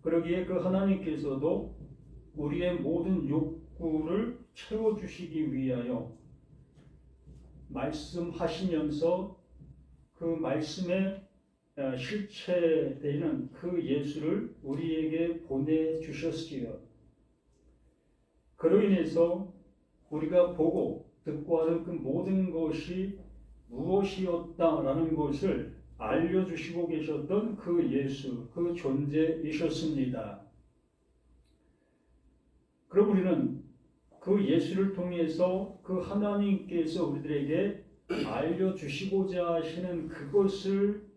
그러기에 그 하나님께서도 우리의 모든 욕구를 채워주시기 위하여 말씀하시면서 그 말씀에 실체되는 그 예수를 우리에게 보내주셨지요. 그로 인해서 우리가 보고 듣고 하는 그 모든 것이 무엇이었다라는 것을 알려주시고 계셨던 그 예수, 그 존재이셨습니다. 그럼 우리는 그 예수를 통해서 그 하나님께서 우리들에게 알려주시고자 하시는 그것을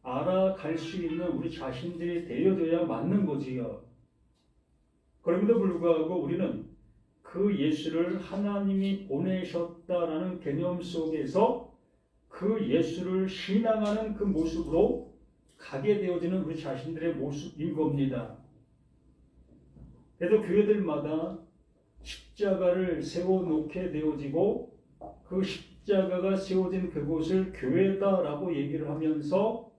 알아갈 수 있는 우리 자신들이 되어줘야 맞는 거지요. 그럼에도 불구하고 우리는 그 예수를 하나님이 보내셨다라는 개념 속에서 그 예수를 신앙하는 그 모습으로 가게 되어지는 우리 자신들의 모습인 겁니다. 그래도 교회들마다 십자가를 세워놓게 되어지고 그 십자가가 세워진 그곳을 교회다라고 얘기를 하면서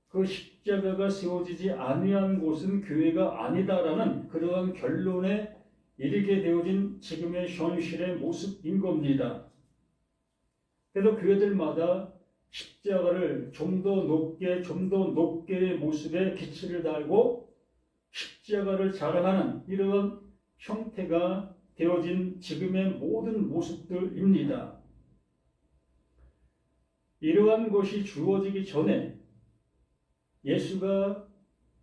그 십자가가 세워지지 아니한 곳은 교회가 아니다라는 그러한 결론에 이르게 되어진 지금의 현실의 모습인 겁니다. 그래서 교회들마다 십자가를 좀 더 높게의 모습에 기치를 달고 십자가를 자랑하는 이러한 형태가 되어진 지금의 모든 모습들입니다. 이러한 것이 주어지기 전에 예수가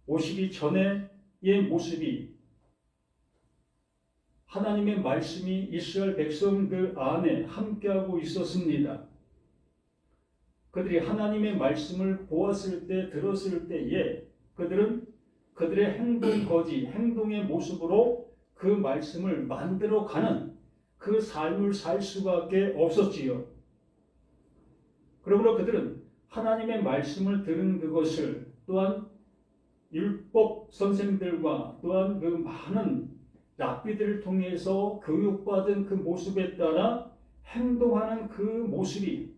오시기 전의 모습이 하나님의 말씀이 이스라엘 백성들 안에 함께하고 있었습니다. 그들이 하나님의 말씀을 보았을 때, 들었을 때에 그들은 그들의 행동의 모습으로 그 말씀을 만들어가는 그 삶을 살 수밖에 없었지요. 그러므로 그들은 하나님의 말씀을 들은 그것을 또한 율법 선생들과 또한 그 많은 랍비들을 통해서 교육받은 그 모습에 따라 행동하는 그 모습이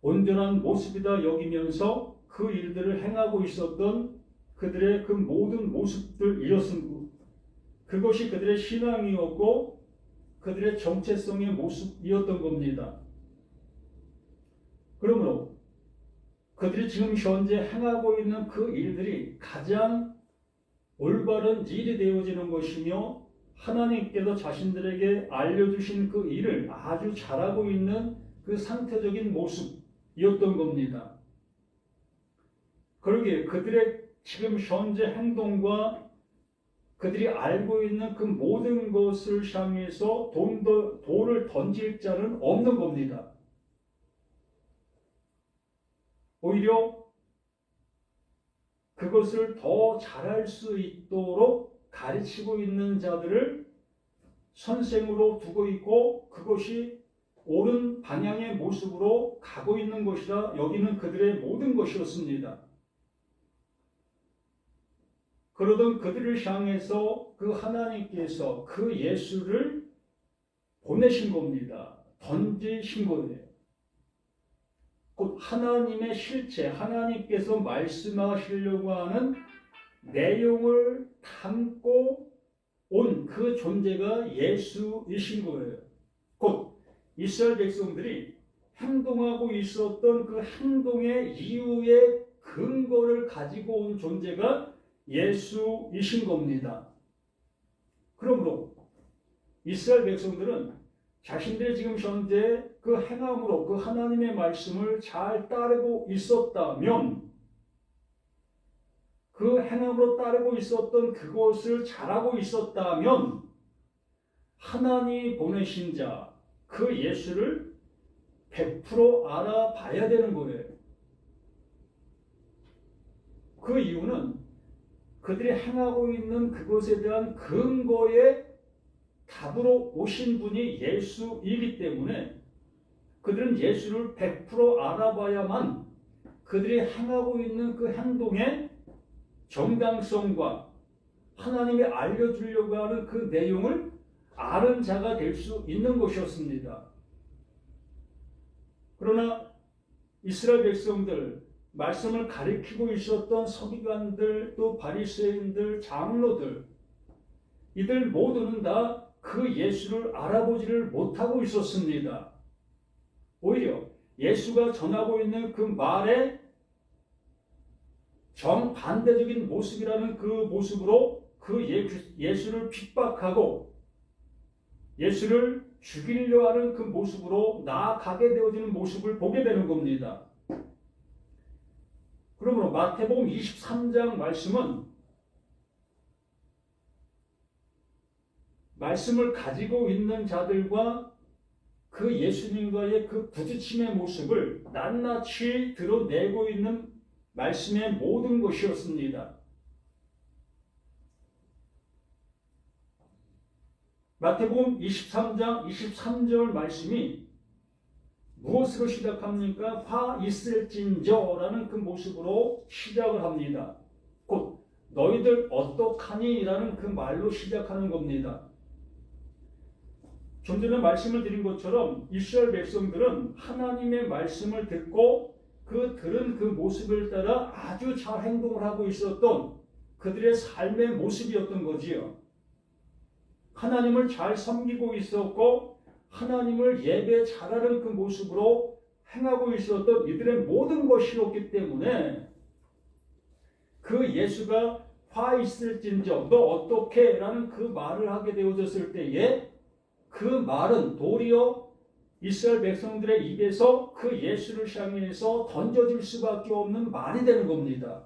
온전한 모습이다 여기면서 그 일들을 행하고 있었던 그들의 그 모든 모습들이었습니다. 그것이 그들의 신앙이었고 그들의 정체성의 모습이었던 겁니다. 그러므로 그들이 지금 현재 행하고 있는 그 일들이 가장 올바른 일이 되어지는 것이며 하나님께서 자신들에게 알려주신 그 일을 아주 잘하고 있는 그 상태적인 모습이었던 겁니다. 그러기에 그들의 지금 현재 행동과 그들이 알고 있는 그 모든 것을 향해서 돌을 던질 자는 없는 겁니다. 오히려 그것을 더 잘할 수 있도록 가르치고 있는 자들을 선생으로 두고 있고 그것이 옳은 방향의 모습으로 가고 있는 것이라 여기는 그들의 모든 것이었습니다. 그러던 그들을 향해서 그 하나님께서 그 예수를 보내신 겁니다. 던지신 거예요. 곧 하나님의 실체, 하나님께서 말씀하시려고 하는 내용을 담고 온 그 존재가 예수이신 거예요. 곧 이스라엘 백성들이 행동하고 있었던 그 행동의 이유의 근거를 가지고 온 존재가 예수이신 겁니다. 그러므로 이스라엘 백성들은 자신들이 지금 현재 그 행함으로 그 하나님의 말씀을 잘 따르고 있었다면 그 행함으로 따르고 있었던 그것을 잘하고 있었다면 하나님이 보내신 자, 그 예수를 100% 알아봐야 되는 거예요. 그 이유는 그들이 행하고 있는 그것에 대한 근거의 답으로 오신 분이 예수이기 때문에 그들은 예수를 100% 알아봐야만 그들이 행하고 있는 그 행동의 정당성과 하나님이 알려주려고 하는 그 내용을 아는 자가 될 수 있는 것이었습니다. 그러나 이스라엘 백성들 말씀을 가리키고 있었던 서기관들, 또 바리새인들, 장로들, 이들 모두는 다 그 예수를 알아보지를 못하고 있었습니다. 오히려 예수가 전하고 있는 그 말의 정반대적인 모습이라는 그 모습으로 그 예수를 핍박하고 예수를 죽이려 하는 그 모습으로 나아가게 되어지는 모습을 보게 되는 겁니다. 그러므로 마태복음 23장 말씀은 말씀을 가지고 있는 자들과 그 예수님과의 그 부딪힘의 모습을 낱낱이 드러내고 있는 말씀의 모든 것이었습니다. 마태복음 23장 23절 말씀이 무엇으로 시작합니까? 화 있을진저라는 그 모습으로 시작을 합니다. 곧 너희들 어떡하니? 라는 그 말로 시작하는 겁니다. 좀 전에 말씀을 드린 것처럼 이스라엘 백성들은 하나님의 말씀을 듣고 그 들은 그 모습을 따라 아주 잘 행동을 하고 있었던 그들의 삶의 모습이었던 거지요. 하나님을 잘 섬기고 있었고 하나님을 예배 잘하는 그 모습으로 행하고 있었던 이들의 모든 것이었기 때문에 그 예수가 화 있을진저 너 어떻게? 라는 그 말을 하게 되어졌을 때에 그 말은 도리어 이스라엘 백성들의 입에서 그 예수를 향해서 던져질 수밖에 없는 말이 되는 겁니다.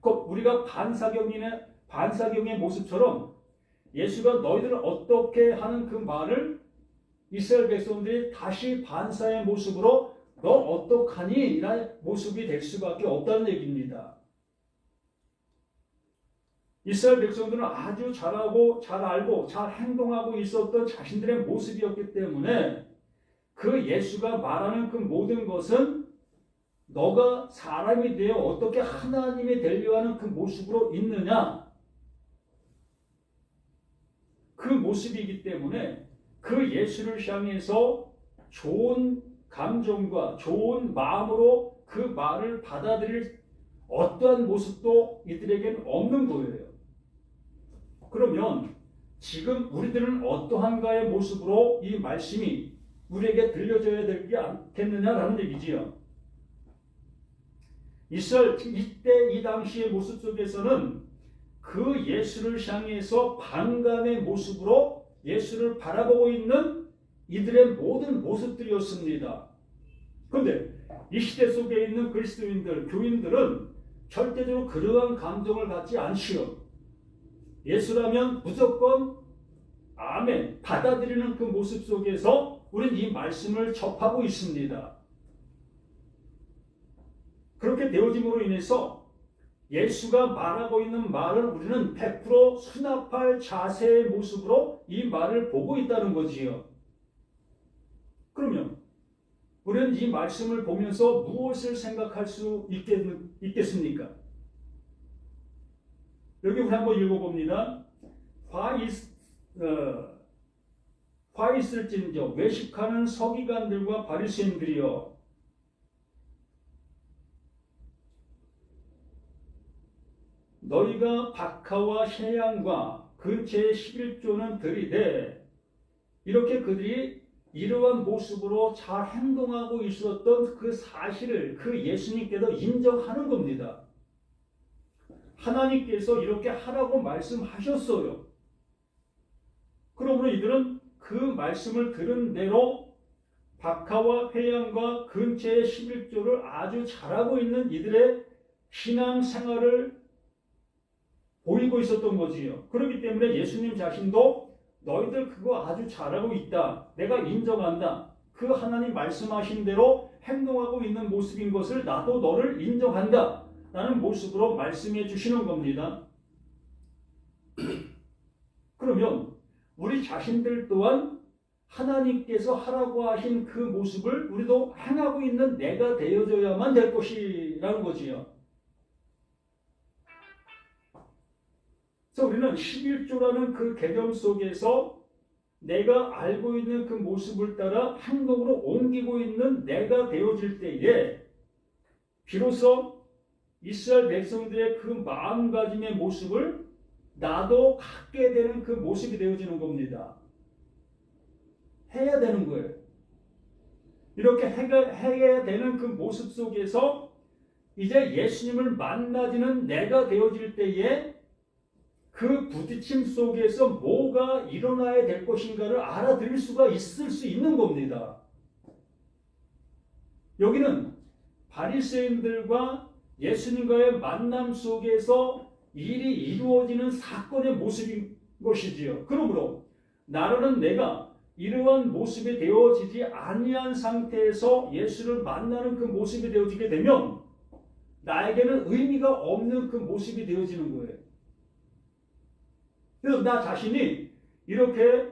우리가 반사경의 모습처럼 예수가 너희들을 어떻게 하는 그 말을 이스라엘 백성들이 다시 반사의 모습으로 너 어떡하니? 라는 모습이 될 수밖에 없다는 얘기입니다. 이스라엘 백성들은 아주 잘하고 잘 알고 잘 행동하고 있었던 자신들의 모습이었기 때문에 그 예수가 말하는 그 모든 것은 너가 사람이 되어 어떻게 하나님이 되려 하는 그 모습으로 있느냐, 그 모습이기 때문에 그 예수를 향해서 좋은 감정과 좋은 마음으로 그 말을 받아들일 어떠한 모습도 이들에게는 없는 거예요. 그러면 지금 우리들은 어떠한가의 모습으로 이 말씀이 우리에게 들려줘야 되지 않겠느냐라는 얘기지요. 이때 이 당시의 모습 속에서는 그 예수를 향해서 반감의 모습으로 예수를 바라보고 있는 이들의 모든 모습들이었습니다. 그런데 이 시대 속에 있는 그리스도인들, 교인들은 절대적으로 그러한 감정을 갖지 않지요. 예수라면 무조건 아멘 받아들이는 그 모습 속에서 우리는 이 말씀을 접하고 있습니다. 그렇게 되어짐으로 인해서 예수가 말하고 있는 말을 우리는 100% 수납할 자세의 모습으로 이 말을 보고 있다는 거지요. 그러면 우리는 이 말씀을 보면서 무엇을 생각할 수 있겠습니까? 여기 우리 한번 읽어봅니다. 화 있을진저 외식하는 서기관들과 바리새인들이여 너희가 박하와 해양과 근처의 11조는 들이되 이렇게 그들이 이러한 모습으로 잘 행동하고 있었던 그 사실을 그 예수님께서 인정하는 겁니다. 하나님께서 이렇게 하라고 말씀하셨어요. 그러므로 이들은 그 말씀을 들은 대로 박하와 회양과 근처의 11조를 아주 잘하고 있는 이들의 신앙생활을 보이고 있었던 거지요. 그렇기 때문에 예수님 자신도 너희들 그거 아주 잘하고 있다. 내가 인정한다. 그 하나님 말씀하신 대로 행동하고 있는 모습인 것을 나도 너를 인정한다. 라는 모습으로 말씀해 주시는 겁니다. 그러면 우리 자신들 또한 하나님께서 하라고 하신 그 모습을 우리도 행하고 있는 내가 되어져야만 될 것이라는 거지요. 그래서 우리는 11조라는 그 개념 속에서 내가 알고 있는 그 모습을 따라 행동으로 옮기고 있는 내가 되어질 때에 비로소 이스라엘 백성들의 그 마음가짐의 모습을 나도 갖게 되는 그 모습이 되어지는 겁니다. 해야 되는 거예요. 이렇게 해야 되는 그 모습 속에서 이제 예수님을 만나지는 내가 되어질 때에 그 부딪힘 속에서 뭐가 일어나야 될 것인가를 알아들을 수가 있을 수 있는 겁니다. 여기는 바리새인들과 예수님과의 만남 속에서 일이 이루어지는 사건의 모습인 것이지요. 그러므로 나라는 내가 이러한 모습이 되어지지 아니한 상태에서 예수를 만나는 그 모습이 되어지게 되면 나에게는 의미가 없는 그 모습이 되어지는 거예요. 그래서 나 자신이 이렇게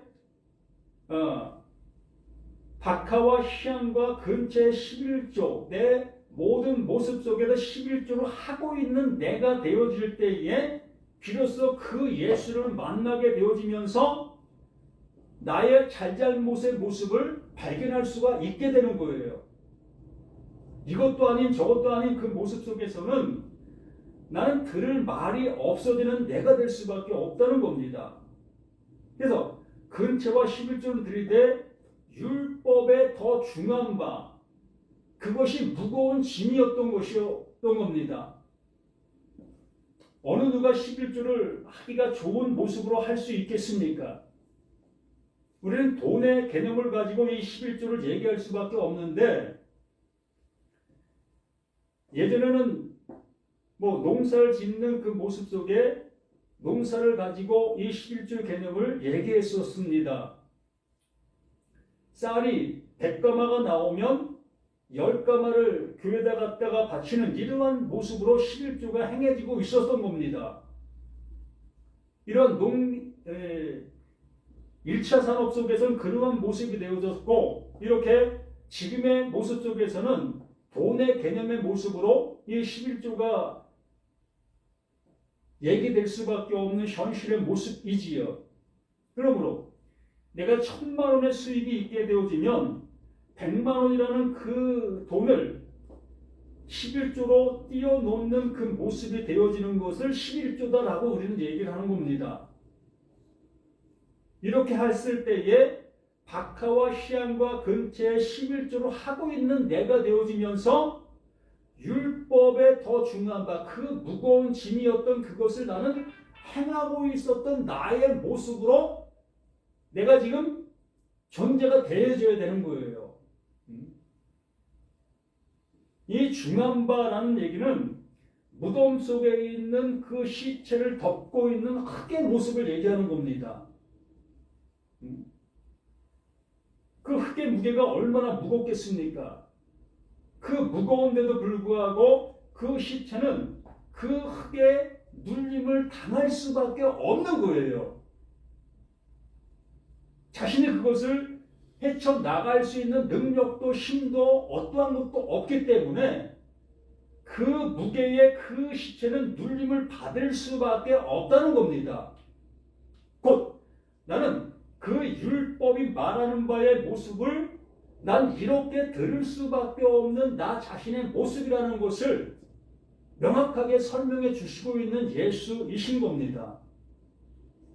박하와 희양과 근처의 11조 내 모든 모습 속에서 11조를 하고 있는 내가 되어질 때에 비로소 그 예수를 만나게 되어지면서 나의 잘잘못의 모습을 발견할 수가 있게 되는 거예요. 이것도 아닌 저것도 아닌 그 모습 속에서는 나는 들을 말이 없어지는 내가 될 수밖에 없다는 겁니다. 그래서 근처와 11조를 들이되 율법의 더 중한 바 그것이 무거운 짐이었던 것이었던 겁니다. 어느 누가 11조를 하기가 좋은 모습으로 할 수 있겠습니까? 우리는 돈의 개념을 가지고 이 11조를 얘기할 수밖에 없는데 예전에는 농사를 짓는 그 모습 속에 농사를 가지고 이 11조 개념을 얘기했었습니다. 쌀이 100가마가 나오면 10가마를 교회에다 갖다가 바치는 이러한 모습으로 11조가 행해지고 있었던 겁니다. 이런 1차 산업 속에서는 그러한 모습이 되어졌고 이렇게 지금의 모습 속에서는 돈의 개념의 모습으로 이 11조가 얘기될 수밖에 없는 현실의 모습이지요. 그러므로 내가 1000만 원의 수입이 있게 되어지면 100만 원이라는 그 돈을 11조로 띄워놓는 그 모습이 되어지는 것을 11조다라고 우리는 얘기를 하는 겁니다. 이렇게 했을 때에 박하와 희양과 근처에 11조로 하고 있는 내가 되어지면서 율법에 더 중요한 바 그 무거운 짐이었던 그것을 나는 행하고 있었던 나의 모습으로 내가 지금 존재가 되어져야 되는 거예요. 이 중한 바라는 얘기는 무덤 속에 있는 그 시체를 덮고 있는 흙의 모습을 얘기하는 겁니다. 그 흙의 무게가 얼마나 무겁겠습니까? 그 무거운데도 불구하고 그 시체는 그 흙의 눌림을 당할 수밖에 없는 거예요. 자신이 그것을 헤쳐나갈 수 있는 능력도 힘도 어떠한 것도 없기 때문에 그 무게의 그 시체는 눌림을 받을 수밖에 없다는 겁니다. 곧 나는 그 율법이 말하는 바의 모습을 난 이렇게 들을 수밖에 없는 나 자신의 모습이라는 것을 명확하게 설명해 주시고 있는 예수이신 겁니다.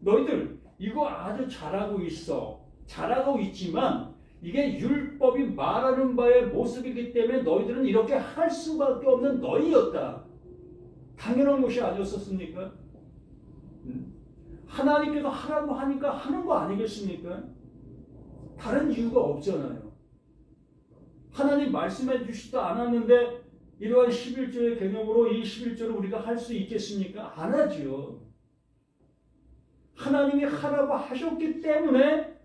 너희들 이거 아주 잘하고 있어. 잘하고 있지만 이게 율법이 말하는 바의 모습이기 때문에 너희들은 이렇게 할 수밖에 없는 너희였다. 당연한 것이 아니었었습니까? 하나님께서 하라고 하니까 하는 거 아니겠습니까? 다른 이유가 없잖아요. 하나님 말씀해 주시지도 않았는데 이러한 11조의 개념으로 이 11조를 우리가 할 수 있겠습니까? 안 하죠. 하나님이 하라고 하셨기 때문에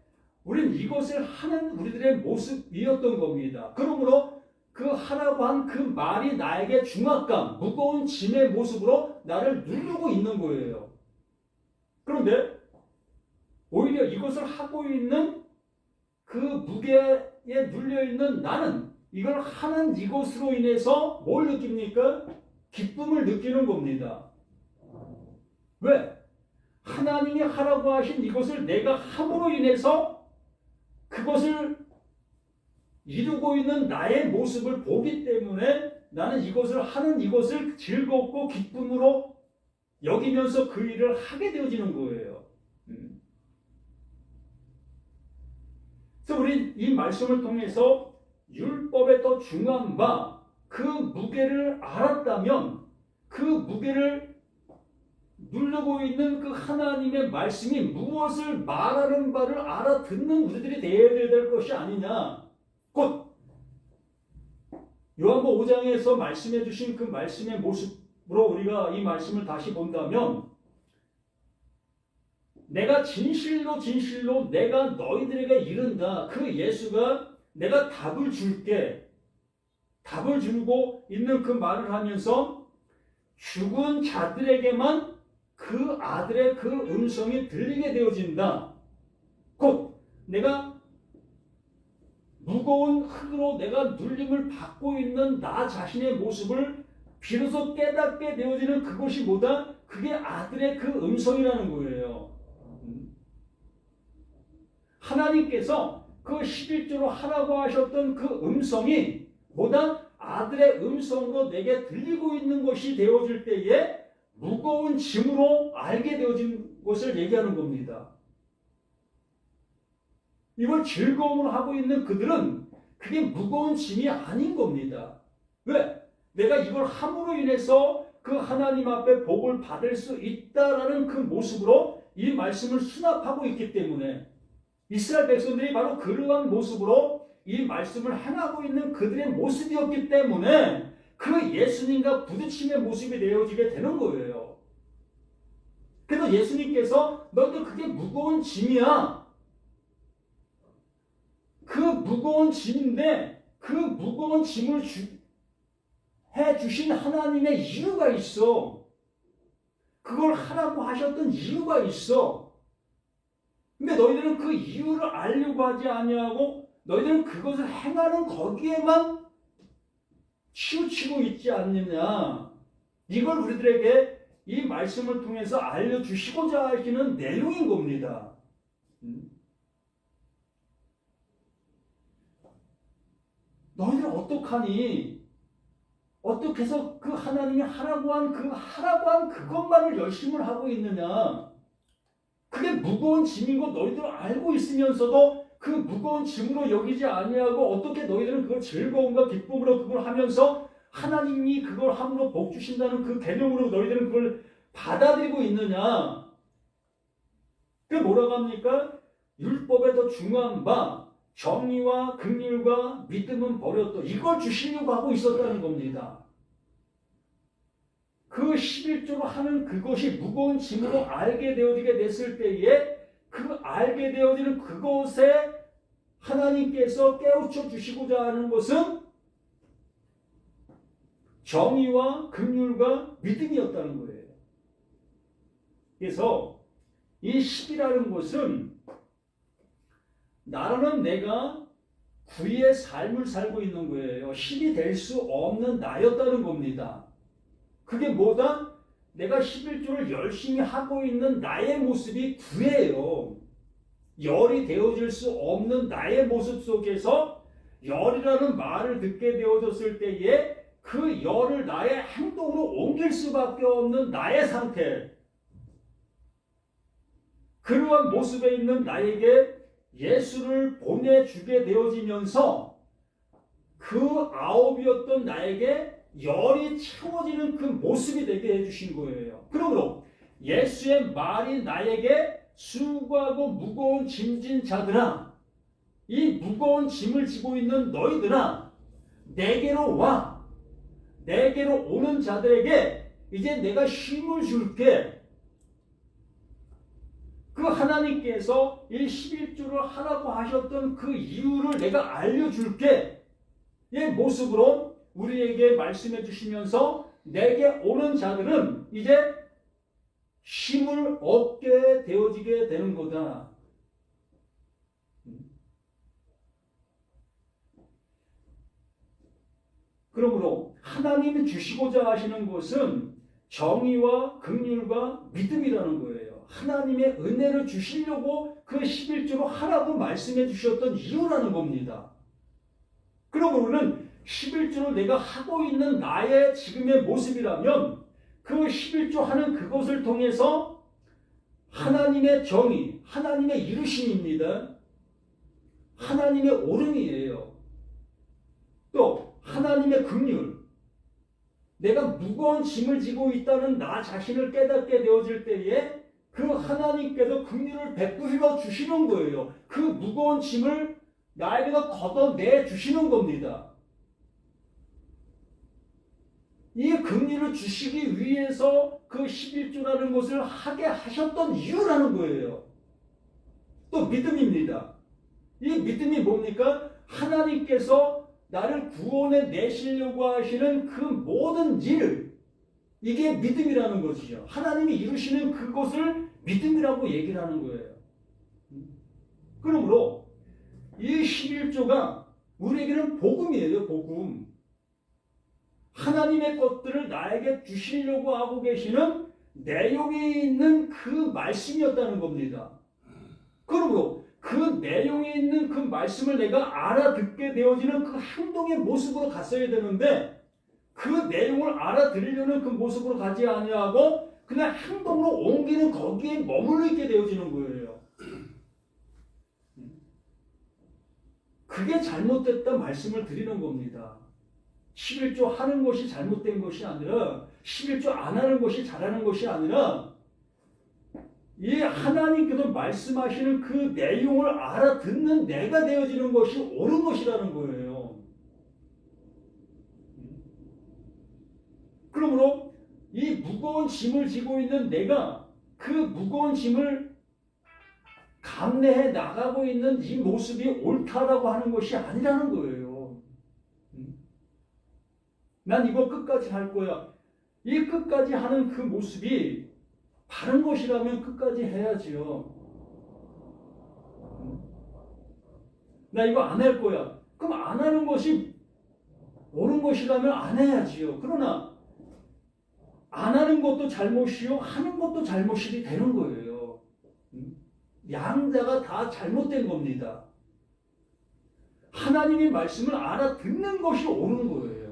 우린 이것을 하는 우리들의 모습이었던 겁니다. 그러므로 그 하라고 한 그 말이 나에게 중압감, 무거운 짐의 모습으로 나를 누르고 있는 거예요. 그런데 오히려 이것을 하고 있는 그 무게에 눌려있는 나는 이걸 하는 이것으로 인해서 뭘 느낍니까? 기쁨을 느끼는 겁니다. 왜? 하나님이 하라고 하신 이것을 내가 함으로 인해서 그것을 이루고 있는 나의 모습을 보기 때문에 나는 이것을 하는 이것을 즐겁고 기쁨으로 여기면서 그 일을 하게 되어지는 거예요. 그래서 우리 이 말씀을 통해서 율법에 더 중요한 바 그 무게를 알았다면 그 무게를 누르고 있는 그 하나님의 말씀이 무엇을 말하는 바를 알아듣는 우리들이 되어야 될 것이 아니냐. 곧 요한복음 5장에서 말씀해 주신 그 말씀의 모습으로 우리가 이 말씀을 다시 본다면 내가 진실로 진실로 내가 너희들에게 이른다. 그 예수가 내가 답을 줄게. 답을 주고 있는 그 말을 하면서 죽은 자들에게만 그 아들의 그 음성이 들리게 되어진다. 곧 내가 무거운 흙으로 내가 눌림을 받고 있는 나 자신의 모습을 비로소 깨닫게 되어지는 그것이 뭐다? 그게 아들의 그 음성이라는 거예요. 하나님께서 그 11조로 하라고 하셨던 그 음성이 뭐다? 아들의 음성으로 내게 들리고 있는 것이 되어질 때에 무거운 짐으로 알게 되어진 것을 얘기하는 겁니다. 이걸 즐거움으로 하고 있는 그들은 그게 무거운 짐이 아닌 겁니다. 왜? 내가 이걸 함으로 인해서 그 하나님 앞에 복을 받을 수 있다라는 그 모습으로 이 말씀을 수납하고 있기 때문에 이스라엘 백성들이 바로 그러한 모습으로 이 말씀을 행하고 있는 그들의 모습이었기 때문에 그 예수님과 부딪힘의 모습이 되어지게 되는 거예요. 그래서 예수님께서 너희들 그게 무거운 짐이야. 그 무거운 짐인데 그 무거운 짐을 해주신 하나님의 이유가 있어. 그걸 하라고 하셨던 이유가 있어. 근데 너희들은 그 이유를 알려고 하지 아니하고 너희들은 그것을 행하는 거기에만 치우치고 있지 않느냐. 이걸 우리들에게 이 말씀을 통해서 알려주시고자 하시는 내용인 겁니다. 너희들 어떡하니? 어떻게 해서 그 하나님이 하라고 한 그것만을 열심히 하고 있느냐? 그게 무거운 짐인 거 너희들 알고 있으면서도 그 무거운 짐으로 여기지 아니하고 어떻게 너희들은 그걸 즐거움과 기쁨으로 그걸 하면서 하나님이 그걸 함으로 복 주신다는 그 개념으로 너희들은 그걸 받아들이고 있느냐? 그게 뭐라고 합니까? 율법에 더 중요한 바 정의와 긍휼과 믿음은 버렸다. 이걸 주시려고 하고 있었다는 겁니다. 그 11조로 하는 그것이 무거운 짐으로 알게 되어지게 됐을 때에 그 알게 되어지는 그것에 하나님께서 깨우쳐 주시고자 하는 것은 정의와 긍휼과 믿음이었다는 거예요. 그래서 이 10이라는 것은 나라는 내가 구의 삶을 살고 있는 거예요. 10이 될 수 없는 나였다는 겁니다. 그게 뭐다? 내가 11조를 열심히 하고 있는 나의 모습이 구예요. 열이 되어질 수 없는 나의 모습 속에서 열이라는 말을 듣게 되어졌을 때에 그 열을 나의 행동으로 옮길 수밖에 없는 나의 상태. 그러한 모습에 있는 나에게 예수를 보내주게 되어지면서 그 아홉이었던 나에게 열이 채워지는 그 모습이 되게 해주신 거예요. 그러므로 예수의 말이 나에게 수고하고 무거운 짐진 자들아, 이 무거운 짐을 지고 있는 너희들아, 내게로 와. 내게로 오는 자들에게 이제 내가 힘을 줄게. 그 하나님께서 이 11조를 하라고 하셨던 그 이유를 내가 알려줄게. 이 모습으로 우리에게 말씀해 주시면서 내게 오는 자들은 이제 힘을 얻게 되어지게 되는 거다. 그러므로 하나님이 주시고자 하시는 것은 정의와 긍휼과 믿음이라는 거예요. 하나님의 은혜를 주시려고 그 11조로 하라고 말씀해 주셨던 이유라는 겁니다. 그러므로 우리는 11조를 내가 하고 있는 나의 지금의 모습이라면 그 11조 하는 그것을 통해서 하나님의 정의, 하나님의 이루심입니다. 하나님의 오름이에요. 또 하나님의 긍휼, 내가 무거운 짐을 지고 있다는 나 자신을 깨닫게 되어질 때에 그 하나님께서 긍휼을 베푸시러 주시는 거예요. 그 무거운 짐을 나에게서 걷어내 주시는 겁니다. 이 긍휼을 주시기 위해서 그 11조라는 것을 하게 하셨던 이유라는 거예요. 또 믿음입니다. 이 믿음이 뭡니까? 하나님께서 나를 구원해 내시려고 하시는 그 모든 일, 이게 믿음이라는 것이죠. 하나님이 이루시는 그것을 믿음이라고 얘기를 하는 거예요. 그러므로 이 11조가 우리에게는 복음이에요. 복음. 하나님의 것들을 나에게 주시려고 하고 계시는 내용이 있는 그 말씀이었다는 겁니다. 그러므로 그 내용이 있는 그 말씀을 내가 알아듣게 되어지는 그 행동의 모습으로 갔어야 되는데 그 내용을 알아들으려는 그 모습으로 가지 아니하고 그냥 행동으로 옮기는 거기에 머물러 있게 되어지는 거예요. 그게 잘못됐다 말씀을 드리는 겁니다. 11조 하는 것이 잘못된 것이 아니라 11조 안 하는 것이 잘하는 것이 아니라 이 하나님께서 말씀하시는 그 내용을 알아듣는 내가 되어지는 것이 옳은 것이라는 거예요. 그러므로 이 무거운 짐을 지고 있는 내가 그 무거운 짐을 감내해 나가고 있는 이 모습이 옳다라고 하는 것이 아니라는 거예요. 난 이거 끝까지 할 거야. 이 끝까지 하는 그 모습이 바른 것이라면 끝까지 해야지요. 나 이거 안 할 거야. 그럼 안 하는 것이 옳은 것이라면 안 해야지요. 그러나 안 하는 것도 잘못이요, 하는 것도 잘못이 되는 거예요. 양자가 다 잘못된 겁니다. 하나님의 말씀을 알아듣는 것이 옳은 거예요.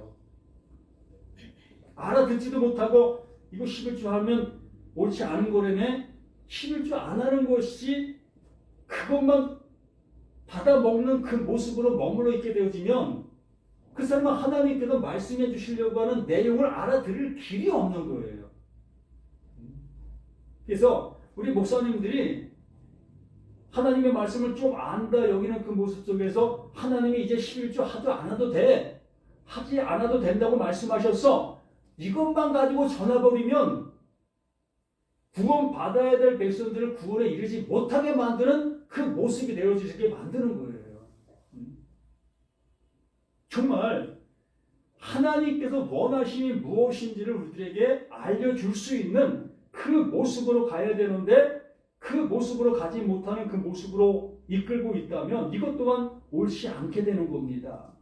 알아듣지도 못하고 이거 11조 하면 옳지 않은 거라네. 11조 안 하는 것이 그것만 받아먹는 그 모습으로 머물러 있게 되어지면 그 사람은 하나님께서 말씀해 주시려고 하는 내용을 알아들을 길이 없는 거예요. 그래서 우리 목사님들이 하나님의 말씀을 좀 안다 여기는 그 모습 속에서 하나님이 이제 11조 하도 안 해도 돼. 하지 않아도 된다고 말씀하셨어. 이것만 가지고 전화버리면 구원 받아야 될 백성들을 구원에 이르지 못하게 만드는 그 모습이 되어지게 만드는 거예요. 정말 하나님께서 원하심이 무엇인지를 우리들에게 알려줄 수 있는 그 모습으로 가야 되는데 그 모습으로 가지 못하는 그 모습으로 이끌고 있다면 이것 또한 옳지 않게 되는 겁니다.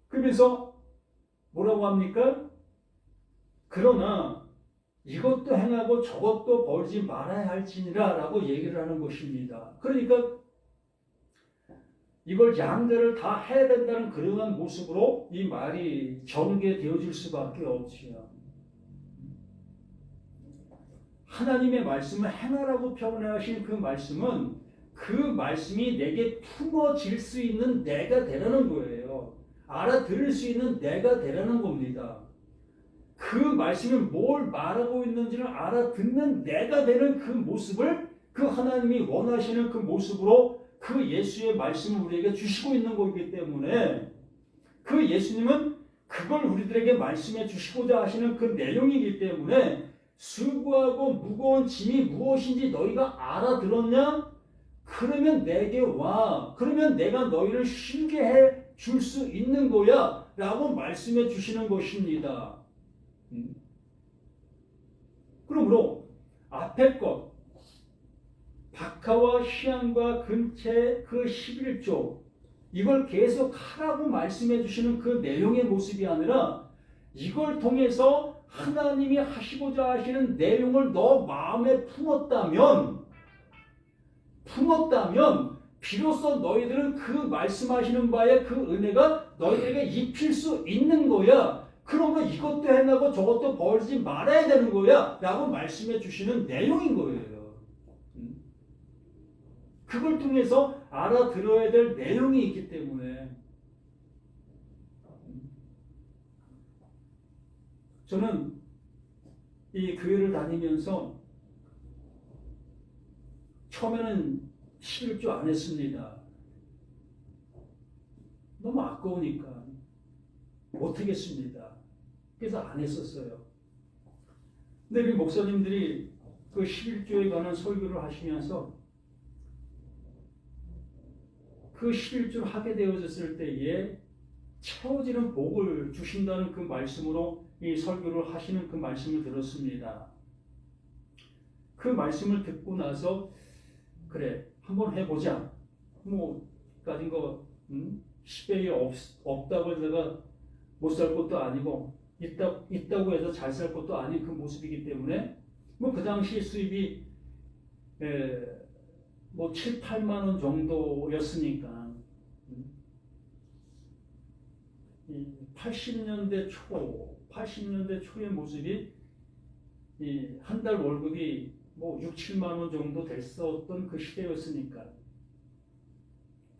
그러면서 뭐라고 합니까? 그러나 이것도 행하고 저것도 벌지 말아야 할지니라 라고 얘기를 하는 것입니다. 그러니까 이걸 양자를 다 해야 된다는 그러한 모습으로 이 말이 전개되어질 수밖에 없지요. 하나님의 말씀을 행하라고 표현하신 그 말씀은 그 말씀이 내게 품어질 수 있는 내가 되라는 거예요. 알아들을 수 있는 내가 되라는 겁니다. 그 말씀이 뭘 말하고 있는지를 알아듣는 내가 되는 그 모습을 그 하나님이 원하시는 그 모습으로 그 예수의 말씀을 우리에게 주시고 있는 거기 때문에 그 예수님은 그걸 우리들에게 말씀해 주시고자 하시는 그 내용이기 때문에 수고하고 무거운 짐이 무엇인지 너희가 알아들었냐? 그러면 내게 와. 그러면 내가 너희를 쉬게 해 줄 수 있는 거야 라고 말씀해 주시는 것입니다. 그러므로 앞에 것 박하와 시안과 근체 그 11조 이걸 계속 하라고 말씀해 주시는 그 내용의 모습이 아니라 이걸 통해서 하나님이 하시고자 하시는 내용을 너 마음에 품었다면 비로소 너희들은 그 말씀하시는 바에 그 은혜가 너희들에게 입힐 수 있는 거야. 그러면 이것도 해나고 저것도 벌지 말아야 되는 거야 라고 말씀해 주시는 내용인 거예요. 그걸 통해서 알아들어야 될 내용이 있기 때문에 저는 이 교회를 다니면서 처음에는 11조 안 했습니다. 너무 아까우니까 못하겠습니다. 그래서 안 했었어요. 근데 우리 목사님들이 그 11조에 관한 설교를 하시면서 그 11조를 하게 되어졌을 때에 채워지는 복을 주신다는 그 말씀으로 이 설교를 하시는 그 말씀을 들었습니다. 그 말씀을 듣고 나서 그래 한번 해보자. 뭐 가진 거 10배에 없다고 해서 내가 못 살 것도 아니고 있다고 해서 잘 살 것도 아닌 그 모습이기 때문에 뭐 그 당시 수입이 뭐 7, 8만 원 정도였으니까 80년대 초의 모습이 한 달 월급이 뭐 6, 7만 원 정도 됐었던 그 시대였으니까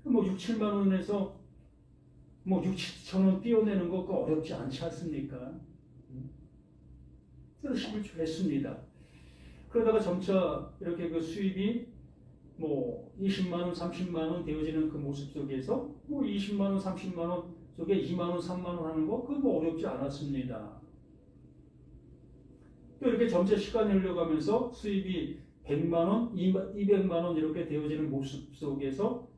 뭐 6, 7만 원에서 뭐 6, 7천 원 띄어내는 거 어렵지 않지 않습니까? 그래서 11조 했습니다. 그러다가 점차 이렇게 그 수입이 뭐 20만 원, 30만 원 되어지는 그 모습 속에서 뭐 20만 원, 30만 원 속에 2만 원, 3만 원 하는 거 그거 뭐 어렵지 않았습니다. 또 이렇게 점차 시간이 흘러가면서 수입이 100만 원, 200만 원 이렇게 되어지는 모습 속에서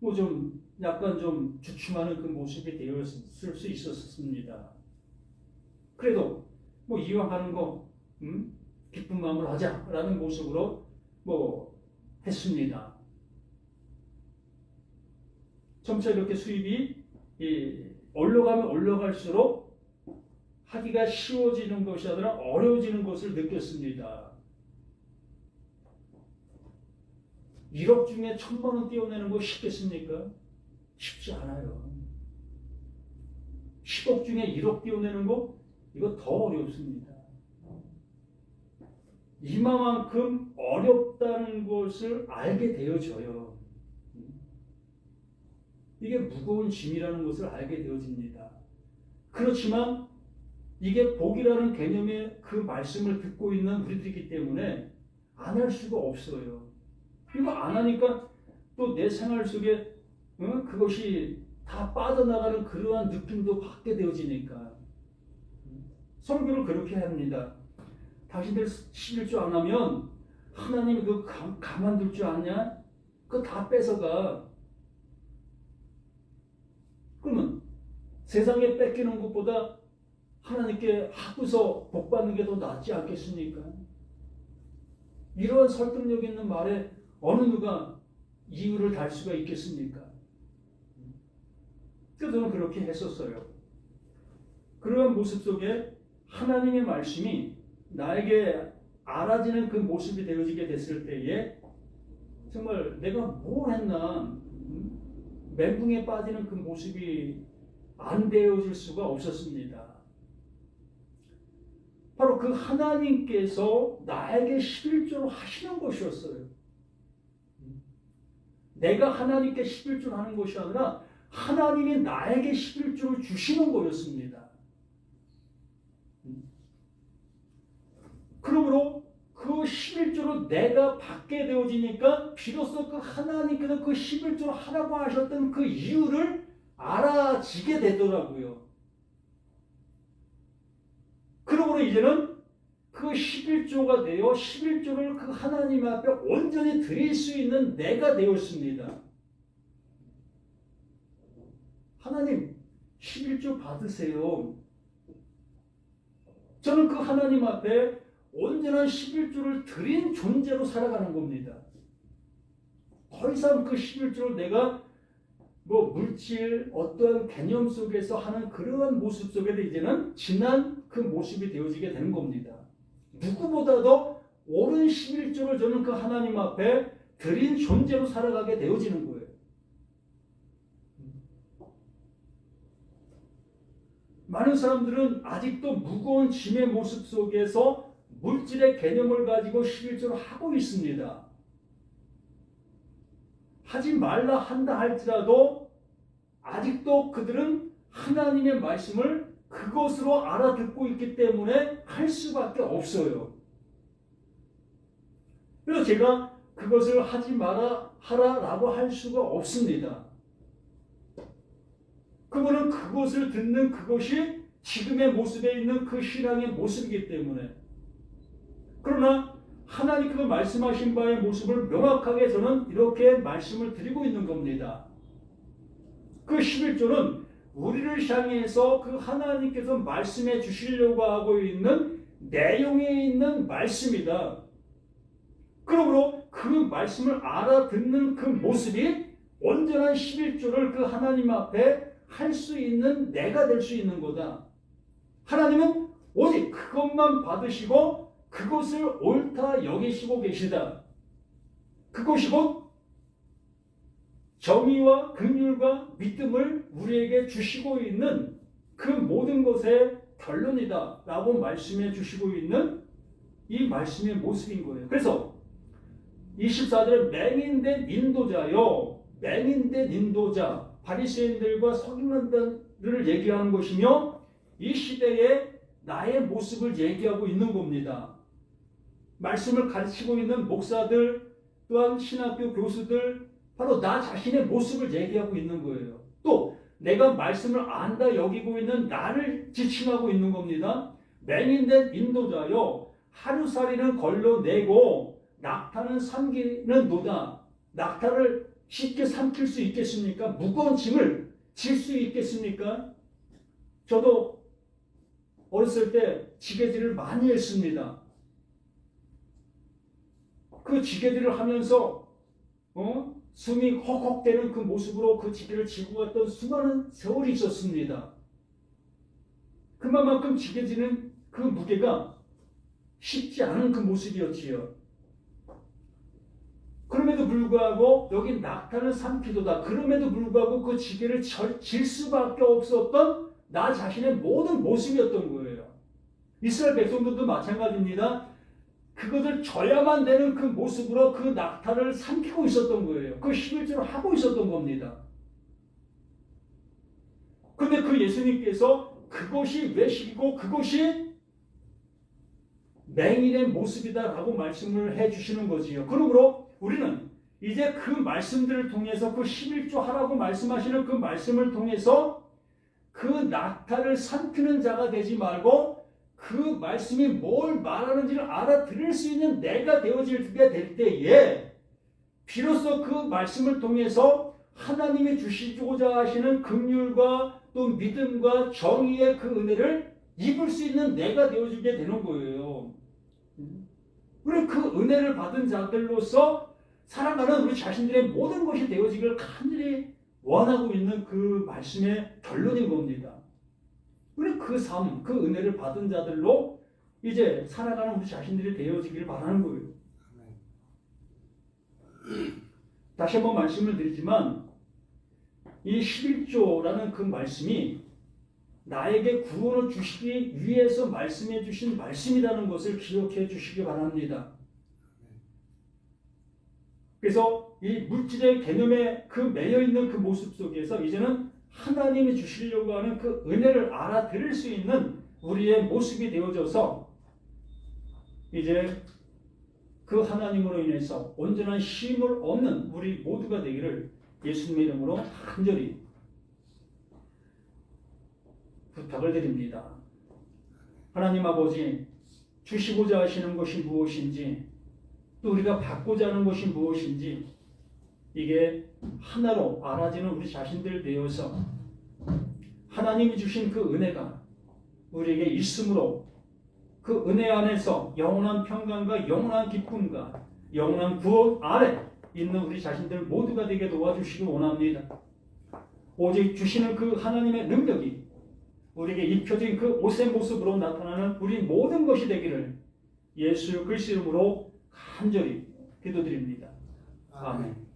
뭐 좀 약간 좀 주춤하는 그 모습이 되었을 수 있었습니다. 그래도 뭐 이왕 하는 거 기쁜 마음으로 하자라는 모습으로 뭐 했습니다. 점차 이렇게 수입이 올라가면 올라갈수록 하기가 쉬워지는 것이 아니라 어려워지는 것을 느꼈습니다. 1억 중에 1,000만 원 떼어내는 거 쉽겠습니까? 쉽지 않아요. 10억 중에 1억 떼어내는 거 이거 더 어렵습니다. 이만큼 어렵다는 것을 알게 되어져요. 이게 무거운 짐이라는 것을 알게 되어집니다. 그렇지만 이게 복이라는 개념의 그 말씀을 듣고 있는 우리들이기 때문에 안 할 수가 없어요. 이거 안 하니까 또 내 생활 속에 그것이 다 빠져나가는 그러한 느낌도 받게 되어지니까 설교를 그렇게 합니다. 당신들 11조 안 하면 하나님이 그거 가만둘 줄 아냐? 그거 다 뺏어가. 그러면 세상에 뺏기는 것보다 하나님께 하고서 복 받는 게 더 낫지 않겠습니까? 이러한 설득력 있는 말에 어느 누가 이유를 달 수가 있겠습니까? 그래서 저는 그렇게 했었어요. 그러한 모습 속에 하나님의 말씀이 나에게 알아지는 그 모습이 되어지게 됐을 때에 정말 내가 뭘 했나 멘붕에 빠지는 그 모습이 안 되어질 수가 없었습니다. 바로 그 하나님께서 나에게 11조를 하시는 것이었어요. 내가 하나님께 11조를 하는 것이 아니라 하나님이 나에게 11조를 주시는 거였습니다. 그러므로 그 11조를 내가 받게 되어지니까 비로소 그 하나님께서 그 11조를 하라고 하셨던 그 이유를 알아지게 되더라고요. 그러므로 이제는 그 11조가 되어 11조를 그 하나님 앞에 온전히 드릴 수 있는 내가 되었습니다. 하나님 11조 받으세요. 저는 그 하나님 앞에 온전한 11조를 드린 존재로 살아가는 겁니다. 더 이상 그 11조를 내가 뭐 물질 어떠한 개념 속에서 하는 그러한 모습 속에도 이제는 지난 그 모습이 되어지게 되는 겁니다. 누구보다도 옳은 11조를 저는 그 하나님 앞에 드린 존재로 살아가게 되어지는 거예요. 많은 사람들은 아직도 무거운 짐의 모습 속에서 물질의 개념을 가지고 11조를 하고 있습니다. 하지 말라 한다 할지라도 아직도 그들은 하나님의 말씀을 그것으로 알아듣고 있기 때문에 할 수밖에 없어요. 그래서 제가 그것을 하지 마라 하라라고 할 수가 없습니다. 그거는 그것을 듣는 그것이 지금의 모습에 있는 그 신앙의 모습이기 때문에. 그러나 하나님께서 말씀하신 바의 모습을 명확하게 저는 이렇게 말씀을 드리고 있는 겁니다. 그 11조는 우리를 향해서 그 하나님께서 말씀해 주시려고 하고 있는 내용에 있는 말씀이다. 그러므로 그 말씀을 알아듣는 그 모습이 온전한 11조를 그 하나님 앞에 할 수 있는 내가 될 수 있는 거다. 하나님은 오직 그것만 받으시고 그것을 옳다 여기시고 계시다. 그것이 곧 정의와 긍휼과 믿음을 우리에게 주시고 있는 그 모든 것의 결론이다 라고 말씀해 주시고 있는 이 말씀의 모습인 거예요. 그래서 24절에 맹인된 인도자요, 맹인된 인도자, 바리새인들과 서기관들을 얘기하는 것이며 이 시대에 나의 모습을 얘기하고 있는 겁니다. 말씀을 가르치고 있는 목사들 또한 신학교 교수들 바로 나 자신의 모습을 얘기하고 있는 거예요. 또 내가 말씀을 안다 여기고 있는 나를 지칭하고 있는 겁니다. 맹인된 인도자요 하루살이는 걸러내고 낙타는 삼기는 노다. 낙타를 쉽게 삼킬 수 있겠습니까? 무거운 짐을 질 수 있겠습니까? 저도 어렸을 때 지게질을 많이 했습니다. 그 지게질을 하면서 숨이 헉헉대는 그 모습으로 그 지게를 지고 갔던 수많은 세월이 있었습니다. 그만큼 지게지는 그 무게가 쉽지 않은 그 모습이었지요. 그럼에도 불구하고 여기 낙타는 삼키도다. 그럼에도 불구하고 그 지게를 질 수밖에 없었던 나 자신의 모든 모습이었던 거예요. 이스라엘 백성들도 마찬가지입니다. 그것을 져야만 되는 그 모습으로 그 낙타를 삼키고 있었던 거예요. 그 11조를 하고 있었던 겁니다. 그런데 그 예수님께서 그것이 외식이고 그것이 맹인의 모습이다라고 말씀을 해주시는 거지요. 그러므로 우리는 이제 그 말씀들을 통해서 그 11조 하라고 말씀하시는 그 말씀을 통해서 그 낙타를 삼키는 자가 되지 말고 그 말씀이 뭘 말하는지를 알아들을 수 있는 내가 되어지게 될 때에 비로소 그 말씀을 통해서 하나님이 주시고자 하시는 긍휼과 또 믿음과 정의의 그 은혜를 입을 수 있는 내가 되어지게 되는 거예요. 우리 그 은혜를 받은 자들로서 살아가는 우리 자신들의 모든 것이 되어지기를 간절히 원하고 있는 그 말씀의 결론인 겁니다. 우리 그 삶, 그 은혜를 받은 자들로 이제 살아가는 우리 자신들이 되어지기를 바라는 거예요. 다시 한번 말씀을 드리지만 이 11조라는 그 말씀이 나에게 구원을 주시기 위해서 말씀해 주신 말씀이라는 것을 기억해 주시기 바랍니다. 그래서 이 물질의 개념에 그 매여 있는 그 모습 속에서 이제는 하나님이 주시려고 하는 그 은혜를 알아들을 수 있는 우리의 모습이 되어져서 이제 그 하나님으로 인해서 온전한 쉼을 얻는 우리 모두가 되기를 예수님의 이름으로 간절히 부탁을 드립니다. 하나님 아버지, 주시고자 하시는 것이 무엇인지 또 우리가 받고자 하는 것이 무엇인지 이게 하나로 알아지는 우리 자신들 되어서 하나님이 주신 그 은혜가 우리에게 있으므로 그 은혜 안에서 영원한 평강과 영원한 기쁨과 영원한 구원 아래 있는 우리 자신들 모두가 되게 도와주시기 원합니다. 오직 주시는 그 하나님의 능력이 우리에게 입혀진 그 옷의 모습으로 나타나는 우리 모든 것이 되기를 예수 그리스도 이름으로 간절히 기도드립니다. 아멘.